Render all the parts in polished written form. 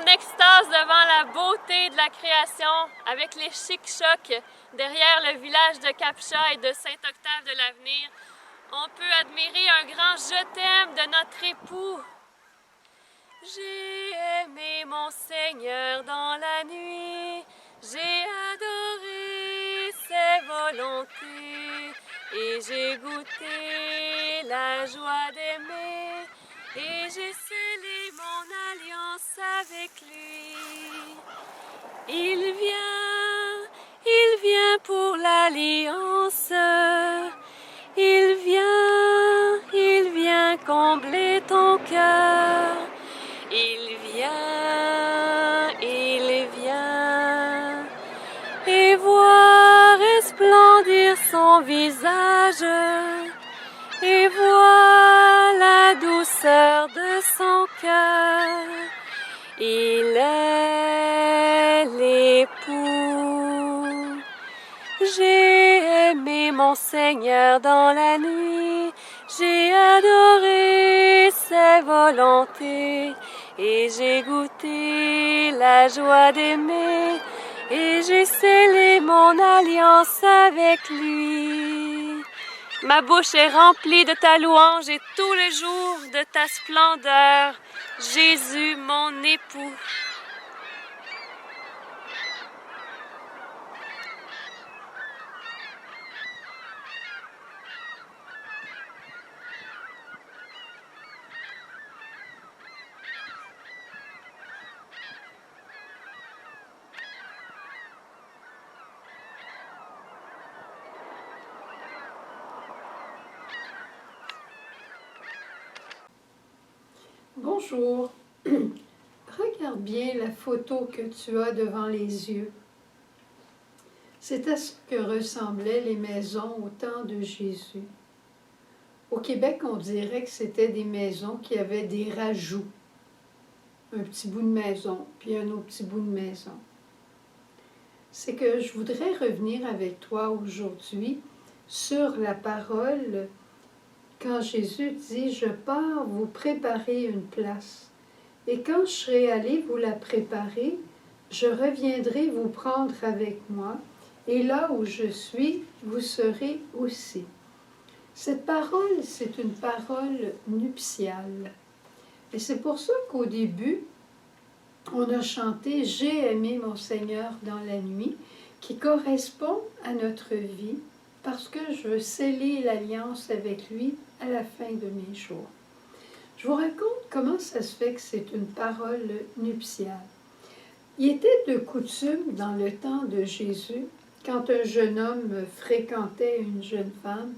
en extase devant la beauté de la création avec les chic-chocs derrière le village de Capcha et de Saint-Octave de l'Avenir. On peut admirer un grand « Je t'aime » de notre époux. J'ai aimé mon Seigneur dans la nuit, j'ai adoré ses volontés et j'ai goûté la joie d'aimer et j'ai scellé mon alliance avec lui. Il vient pour l'alliance, il vient combler ton cœur. Il vient, et voir resplendir son visage, et voir la douceur de son cœur. Il est l'époux. J'ai aimé mon Seigneur dans la nuit, j'ai adoré ses volontés, et j'ai goûté la joie d'aimer, et j'ai scellé mon alliance avec lui. Ma bouche est remplie de ta louange et tous les jours de ta splendeur, Jésus mon époux. Bonjour. Regarde bien la photo que tu as devant les yeux. C'est à ce que ressemblaient les maisons au temps de Jésus. Au Québec, on dirait que c'était des maisons qui avaient des rajouts. Un petit bout de maison, puis un autre petit bout de maison. C'est que je voudrais revenir avec toi aujourd'hui sur la parole quand Jésus dit « Je pars vous préparer une place, et quand je serai allé vous la préparer, je reviendrai vous prendre avec moi, et là où je suis, vous serez aussi. » Cette parole, c'est une parole nuptiale. Et c'est pour ça qu'au début, on a chanté « J'ai aimé mon Seigneur dans la nuit », qui correspond à notre vie, parce que je veux sceller l'alliance avec lui à la fin de mes jours. Je vous raconte comment ça se fait que c'est une parole nuptiale. Il était de coutume dans le temps de Jésus, quand un jeune homme fréquentait une jeune femme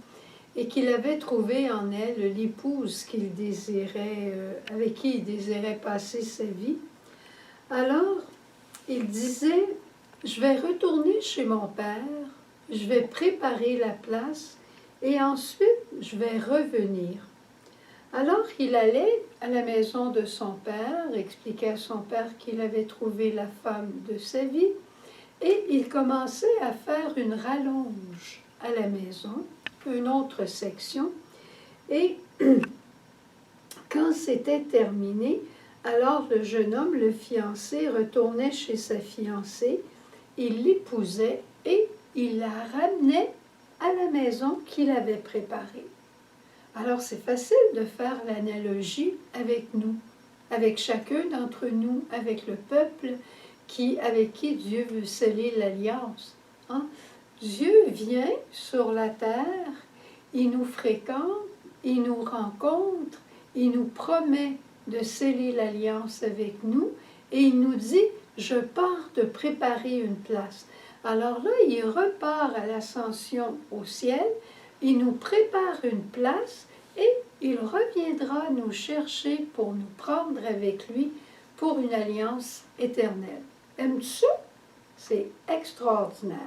et qu'il avait trouvé en elle l'épouse qu'il désirait, avec qui il désirait passer sa vie, alors il disait « Je vais retourner chez mon père, je vais préparer la place et ensuite je vais revenir. » Alors il allait à la maison de son père, expliquait à son père qu'il avait trouvé la femme de sa vie, et il commençait à faire une rallonge à la maison, une autre section, et quand c'était terminé, alors le jeune homme, le fiancé, retournait chez sa fiancée, il l'épousait et il la ramenait à la maison qu'il avait préparée. Alors c'est facile de faire l'analogie avec nous, avec chacun d'entre nous, avec le peuple avec qui Dieu veut sceller l'alliance. Hein? Dieu vient sur la terre, il nous fréquente, il nous rencontre, il nous promet de sceller l'alliance avec nous et il nous dit « Je pars te préparer une place ». Alors là, il repart à l'ascension au ciel, il nous prépare une place et il reviendra nous chercher pour nous prendre avec lui pour une alliance éternelle. Aimes-tu ça? C'est extraordinaire.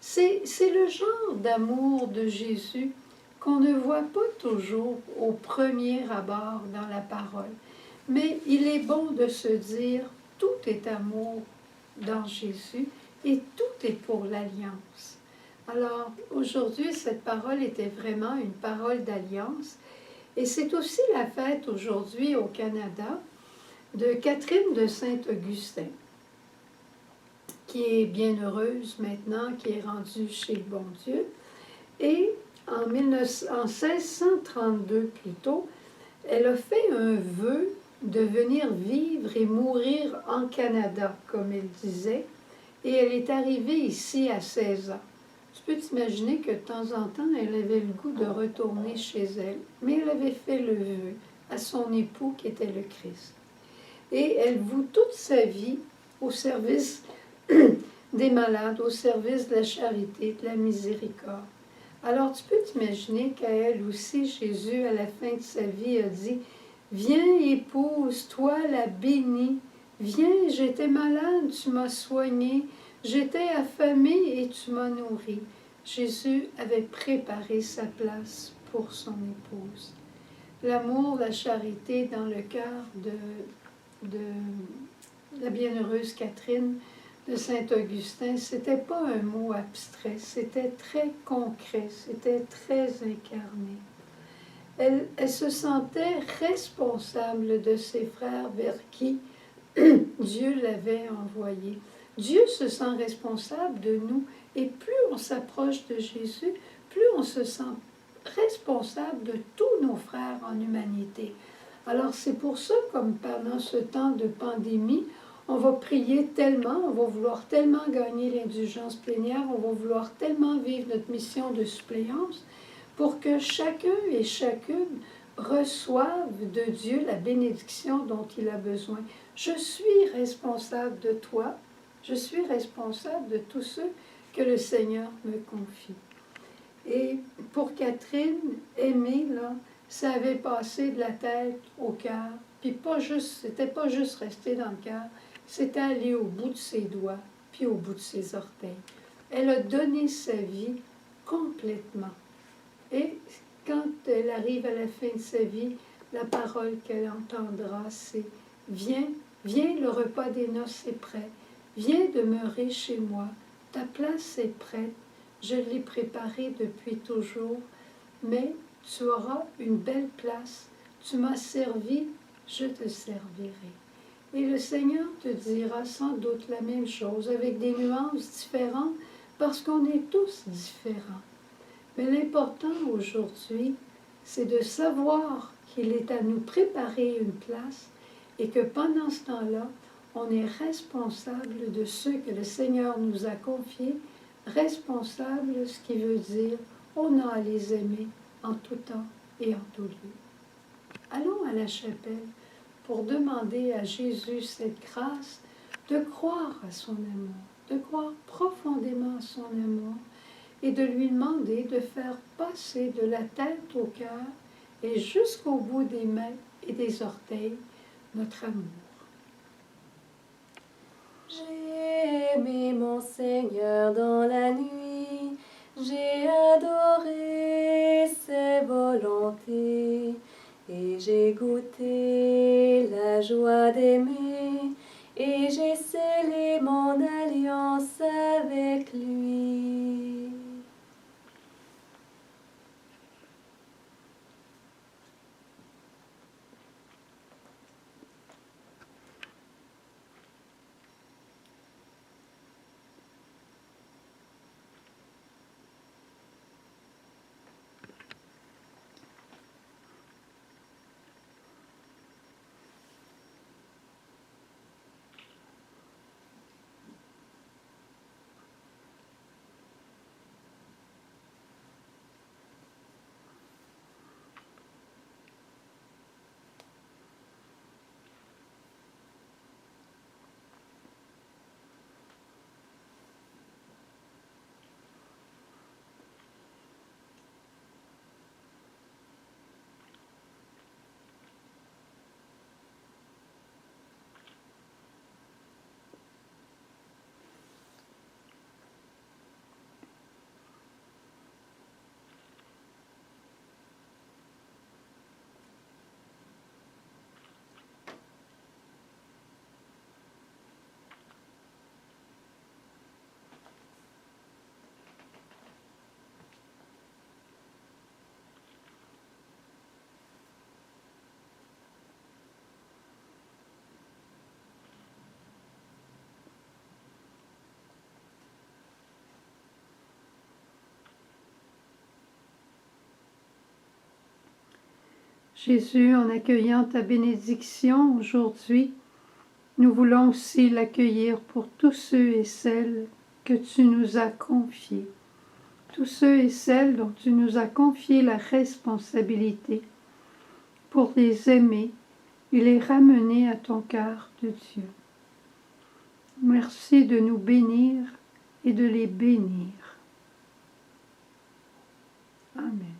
C'est le genre d'amour de Jésus qu'on ne voit pas toujours au premier abord dans la parole. Mais il est bon de se dire, tout est amour dans Jésus et tout est pour l'alliance. Alors, aujourd'hui, cette parole était vraiment une parole d'alliance. Et c'est aussi la fête aujourd'hui au Canada. de Catherine de Saint-Augustin, qui est bienheureuse maintenant, qui est rendue chez le bon Dieu. Et en 1632 plutôt, elle a fait un vœu de venir vivre et mourir en Canada, comme elle disait, et elle est arrivée ici à 16 ans. Tu peux t'imaginer que de temps en temps, elle avait le goût de retourner chez elle, mais elle avait fait le vœu à son époux qui était le Christ. Et elle voue toute sa vie au service des malades, au service de la charité, de la miséricorde. Alors tu peux t'imaginer qu'à elle aussi, Jésus, à la fin de sa vie, a dit « Viens, épouse, toi la bénie, viens, j'étais malade, tu m'as soigné, j'étais affamée et tu m'as nourri. » Jésus avait préparé sa place pour son épouse. L'amour, la charité dans le cœur de la bienheureuse Catherine de Saint-Augustin, c'était pas un mot abstrait, c'était très concret, c'était très incarné. Elle se sentait responsable de ses frères vers qui Dieu l'avait envoyé. Dieu se sent responsable de nous, et plus on s'approche de Jésus, plus on se sent responsable de tous nos frères en humanité. Alors c'est pour ça, comme pendant ce temps de pandémie, on va prier tellement, on va vouloir tellement gagner l'indulgence plénière, on va vouloir tellement vivre notre mission de suppléance pour que chacun et chacune reçoive de Dieu la bénédiction dont il a besoin. Je suis responsable de toi, je suis responsable de tous ceux que le Seigneur me confie. Et pour Catherine, aimer, là, ça avait passé de la tête au cœur, puis pas juste, c'était pas juste resté dans le cœur, c'était allé au bout de ses doigts, puis au bout de ses orteils. Elle a donné sa vie complètement. Et quand elle arrive à la fin de sa vie, la parole qu'elle entendra, c'est « Viens, viens, le repas des noces est prêt. Viens demeurer chez moi. Ta place est prête. Je l'ai préparée depuis toujours. Mais tu auras une belle place. Tu m'as servi, je te servirai. » Et le Seigneur te dira sans doute la même chose, avec des nuances différentes, parce qu'on est tous différents. Mais l'important aujourd'hui, c'est de savoir qu'il est à nous préparer une place et que pendant ce temps-là, on est responsable de ceux que le Seigneur nous a confiés, responsable, ce qui veut dire on a à les aimer en tout temps et en tout lieu. Allons à la chapelle pour demander à Jésus cette grâce de croire à son amour, de croire profondément à son amour, et de lui demander de faire passer de la tête au cœur et jusqu'au bout des mains et des orteils notre amour. J'ai aimé mon Seigneur dans la nuit, j'ai adoré ses volontés, et j'ai goûté la joie d'aimer, et j'ai scellé mon alliance avec lui. Jésus, en accueillant ta bénédiction aujourd'hui, nous voulons aussi l'accueillir pour tous ceux et celles que tu nous as confiés, tous ceux et celles dont tu nous as confié la responsabilité pour les aimer et les ramener à ton cœur de Dieu. Merci de nous bénir et de les bénir. Amen.